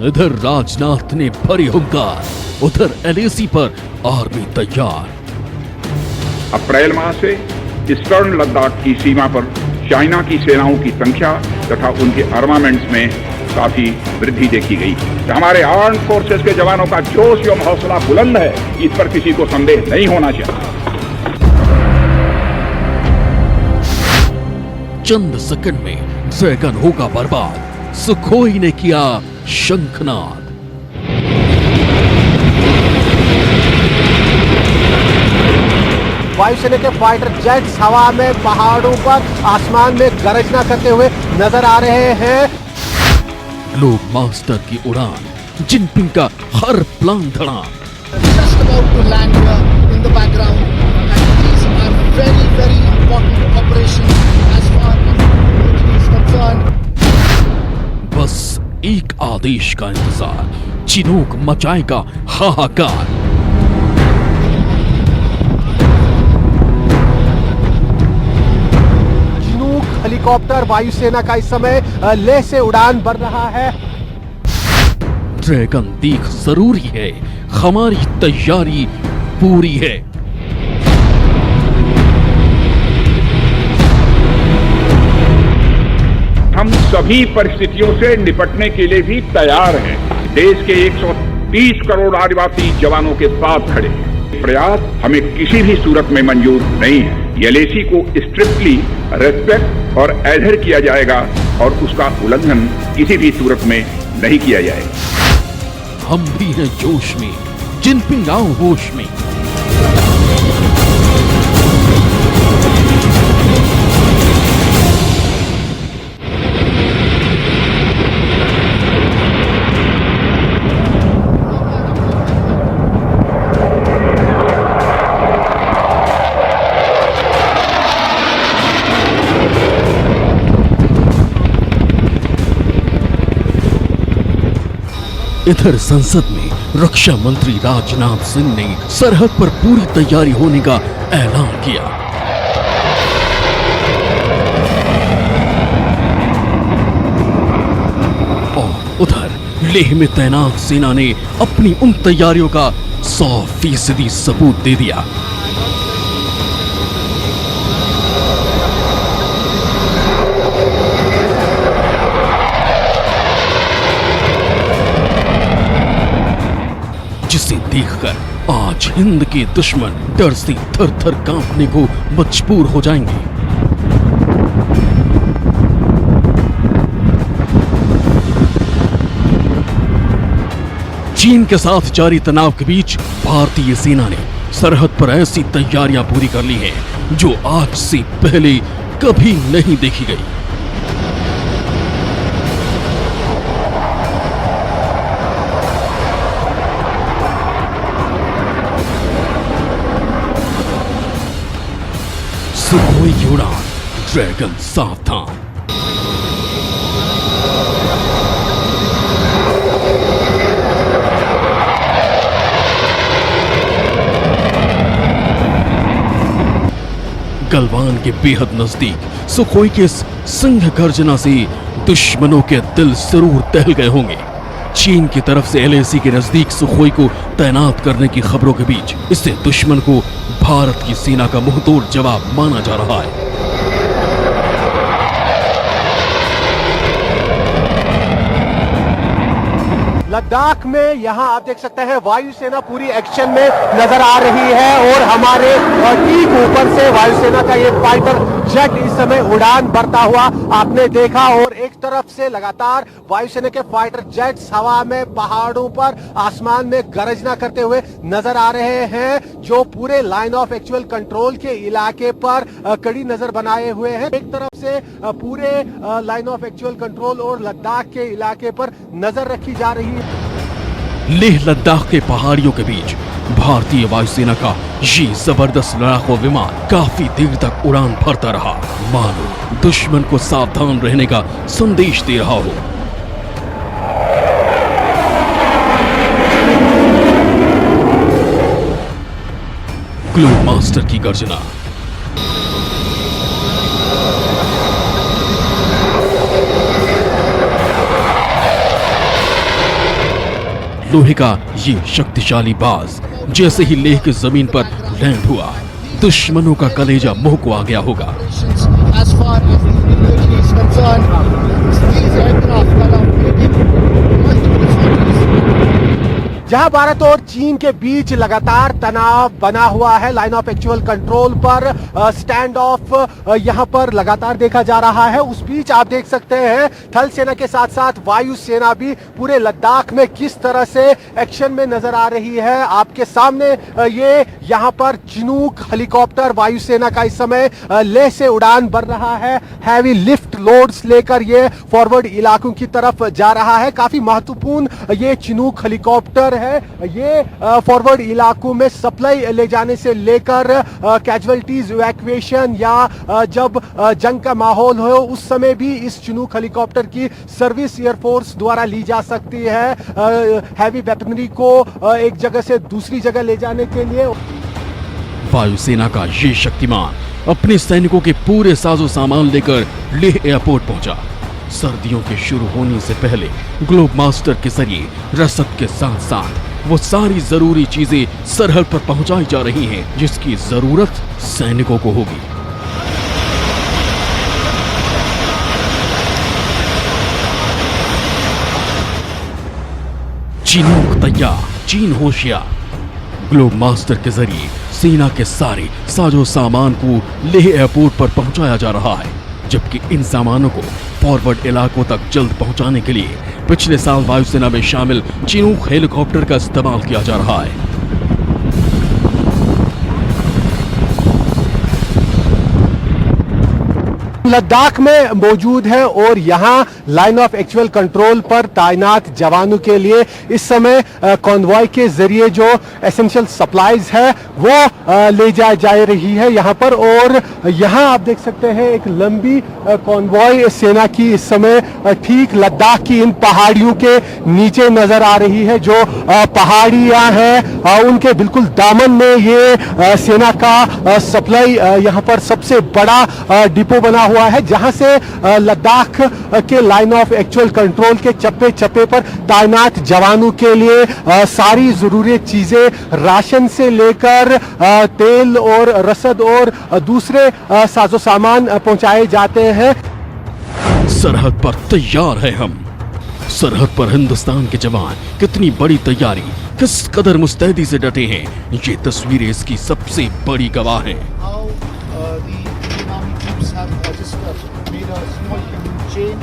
इधर राजनाथ ने भरी हुंकार, उधर एलएसी पर आर्मी तैयार। अप्रैल माह से ईस्टर्न लद्दाख की सीमा पर चाइना की सेनाओं की संख्या तथा उनके आर्मामेंट्स में काफी वृद्धि देखी गई। हमारे आर्म्ड फोर्सेस के जवानों का जोश एवं हौसला बुलंद है, इस पर किसी को संदेह नहीं होना चाहिए। चंद सेकंड में ड्रैगन होगा बर्बाद, सुखोई ने किया शंखनाद। वायुसेना के फाइटर जेट्स हवा में, पहाड़ों पर, आसमान में गरजना करते हुए नजर आ रहे हैं। लोग मास्टर की उड़ान, जिनपिंग का हर प्लान धड़ाम। Just about to land here in the background, and these are very, very important operations as far as the military is concerned. बस एक आदेश का इंतजार, चिनूक मचाएगा हाहाकार। चिनूक हेलीकॉप्टर वायुसेना का इस समय लेह से उड़ान भर रहा है। ड्रैगन देख जरूरी है, हमारी तैयारी पूरी है। हम सभी परिस्थितियों से निपटने के लिए भी तैयार हैं। देश के 130 करोड़ आदिवासी जवानों के साथ खड़े हैं। प्रयास हमें किसी भी सूरत में मंजूर नहीं है। एलएसी को स्ट्रिक्टली रेस्पेक्ट और एडहेर किया जाएगा और उसका उल्लंघन किसी भी सूरत में नहीं किया जाएगा। हम भी हैं जोश में, जिनपिंग आओ होश में। इधर संसद में रक्षा मंत्री राजनाथ सिंह ने सरहद पर पूरी तैयारी होने का ऐलान किया। और उधर लेह में तैनात सेना ने अपनी उन तैयारियों का 100% सबूत दे दिया। जिसे देखकर आज हिंद के दुश्मन डर से थर-थर कांपने को मजबूर हो जाएंगे। चीन के साथ जारी तनाव के बीच भारतीय सेना ने सरहद पर ऐसी तैयारियां पूरी कर ली हैं जो आज से पहले कभी नहीं देखी गई। सुखोई की उड़ान, ड्रैगन सावधान। गलवान के बेहद नजदीक सुखोई के इस सिंह गर्जना से दुश्मनों के दिल जरूर दहल गए होंगे। चीन की तरफ से एलएसी के नजदीक सुखोई को तैनात करने की खबरों के बीच इससे दुश्मन को भारत की सेना का मुंहतोड़ जवाब माना जा रहा है। लद्दाख में यहाँ आप देख सकते हैं वायुसेना पूरी एक्शन में नजर आ रही है और हमारे ठीक ऊपर से वायुसेना का ये फाइटर जेट इस समय उड़ान भरता हुआ आपने देखा। और एक तरफ से लगातार वायुसेना के फाइटर जेट्स हवा में, पहाड़ों पर, आसमान में गरजना करते हुए नजर आ रहे हैं, जो पूरे लाइन ऑफ एक्चुअल कंट्रोल के इलाके पर कड़ी नजर बनाए हुए हैं। एक तरफ से पूरे लाइन ऑफ एक्चुअल कंट्रोल और लद्दाख के इलाके पर नजर रखी जा रही है। लेह लद्दाख के पहाड़ियों के बीच भारतीय वायुसेना का ये जबरदस्त लड़ाकू विमान काफी देर तक उड़ान भरता रहा, मानो दुश्मन को सावधान रहने का संदेश दे रहा हो। ग्लोब मास्टर की गर्जना। लोहे का ये शक्तिशाली बाज जैसे ही लेह की जमीन पर लैंड हुआ, दुश्मनों का कलेजा मुंह को आ गया होगा। As far as the invasion is concerned, these aircraft that are making multiple sorties. जहां भारत और चीन के बीच लगातार तनाव बना हुआ है, लाइन ऑफ एक्चुअल कंट्रोल पर स्टैंड ऑफ यहां पर लगातार देखा जा रहा है। उस बीच आप देख सकते हैं थल सेना के साथ साथ वायु सेना भी पूरे लद्दाख में किस तरह से एक्शन में नजर आ रही है। आपके सामने ये यहां पर चिनूक हेलीकॉप्टर वायुसेना का इस समय लेह से उड़ान भर रहा है। हैवी लिफ्ट लोड्स लेकर ये फॉरवर्ड इलाकों की तरफ जा रहा है। काफी महत्वपूर्ण ये चिनूक हेलीकॉप्टर है। ये फॉरवर्ड इलाकों में सप्लाई ले जाने से लेकर कैजुअलिटीज इवैक्यूएशन या जब जंग का माहौल हो उस समय भी इस चिनूक हेलीकॉप्टर की सर्विस एयरफोर्स द्वारा ली जा सकती है, हैवी वेपनरी को एक जगह से दूसरी जगह ले जाने के लिए। वायुसेना का ये शक्तिमान अपने सैनिकों के पूरे साजो सामान लेकर लेह एयरपोर्ट पहुंचा। सर्दियों के शुरू होने से पहले ग्लोब मास्टर के जरिए रसद के साथ साथ वो सारी जरूरी चीजें सरहद पर पहुंचाई जा रही हैं जिसकी जरूरत सैनिकों को होगी। चिनूक तैयार, चीन होशियार। ग्लोब मास्टर के जरिए सेना के सारे साजो सामान को लेह एयरपोर्ट पर पहुंचाया जा रहा है, जबकि इन सामानों को फॉरवर्ड इलाकों तक जल्द पहुंचाने के लिए पिछले साल वायुसेना में शामिल चिनूक हेलीकॉप्टर का इस्तेमाल किया जा रहा है। लद्दाख में मौजूद है और यहां लाइन ऑफ एक्चुअल कंट्रोल पर तैनात जवानों के लिए इस समय कॉन्वॉय के जरिए जो एसेंशियल सप्लाईज है वो ले जा रही है यहां पर। और यहां आप देख सकते हैं एक लंबी कॉन्वॉय सेना की इस समय ठीक लद्दाख की इन पहाड़ियों के नीचे नजर आ रही है। जो पहाड़ियां हैं उनके बिल्कुल दामन में ये सेना का सप्लाई यहां पर सबसे बड़ा डिपो बना हुआ है, जहां से लद्दाख के लाइन ऑफ एक्चुअल कंट्रोल के चप्पे चप्पे पर तैनात जवानों के लिए सारी जरूरी चीजें राशन से लेकर तेल और रसद और दूसरे साजो सामान पहुंचाए जाते हैं। सरहद पर तैयार है हम। सरहद पर हिंदुस्तान के जवान कितनी बड़ी तैयारी, किस कदर मुस्तैदी से डटे हैं, ये तस्वीरें इसकी सबसे बड़ी गवाह हैं। How the Indian Army troops have just made a small chain.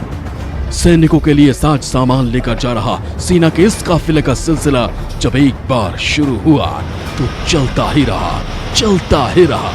सैनिकों के लिए साज सामान लेकर जा रहा सेना के इस काफिले का सिलसिला जब एक बार शुरू हुआ तो चलता ही रहा।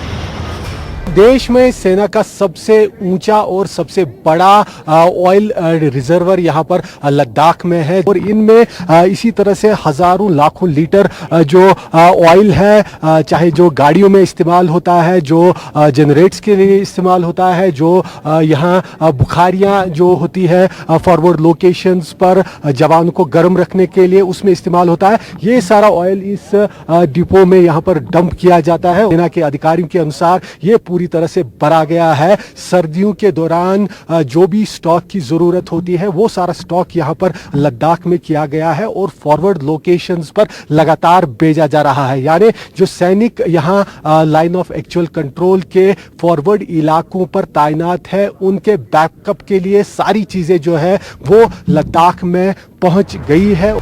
देश में सेना का सबसे ऊंचा और सबसे बड़ा ऑयल रिजर्वर यहां पर लद्दाख में है और इनमें इसी तरह से हजारों लाखों लीटर जो ऑयल है, चाहे जो गाड़ियों में इस्तेमाल होता है, जो जनरेट्स के लिए इस्तेमाल होता है, जो यहां बुखारियां जो होती है फॉरवर्ड लोकेशंस पर जवानों को गर्म रखने के लिए उसमें इस्तेमाल होता है, ये सारा ऑयल इस डिपो में यहां पर डंप किया जाता है। सेना के अधिकारियों के अनुसार ये पूरी तरह से भरा गया है। सर्दियों के दौरान जो भी स्टॉक की जरूरत होती है वो सारा स्टॉक यहां पर लद्दाख में किया गया है और फॉरवर्ड लोकेशंस पर लगातार भेजा जा रहा है। यानी जो सैनिक यहां लाइन ऑफ एक्चुअल कंट्रोल के फॉरवर्ड इलाकों पर तैनात है उनके बैकअप के लिए सारी चीजें जो है वो लद्दाख में पहुंच गई है।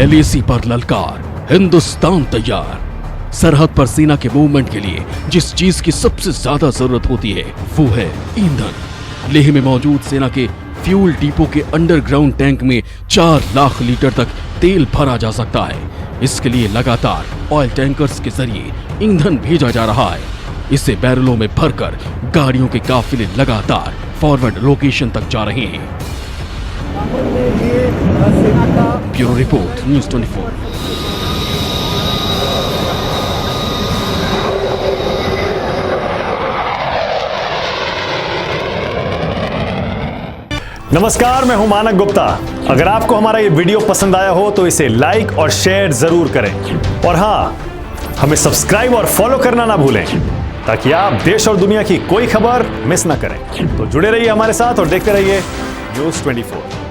LAC पर ललकार, हिंदुस्तान तैयार। सरहद पर सेना के मूवमेंट के लिए जिस चीज की सबसे ज्यादा जरूरत होती है वो है ईंधन। लेह में मौजूद सेना के फ्यूल डिपो के अंडरग्राउंड टैंक में 4 लाख लीटर तक तेल भरा जा सकता है। इसके लिए लगातार ऑयल टैंकर्स के जरिए ईंधन भेजा जा रहा है। इसे बैरलों में भरकर गाड़ियों के काफिले लगातार फॉरवर्ड लोकेशन तक जा रहे हैं। Bureau report, news 24। नमस्कार, मैं हूं मानक गुप्ता। अगर आपको हमारा ये वीडियो पसंद आया हो तो इसे लाइक और शेयर जरूर करें, और हां, हमें सब्सक्राइब और फॉलो करना ना भूलें ताकि आप देश और दुनिया की कोई खबर मिस ना करें। तो जुड़े रहिए हमारे साथ और देखते रहिए न्यूज़ 24।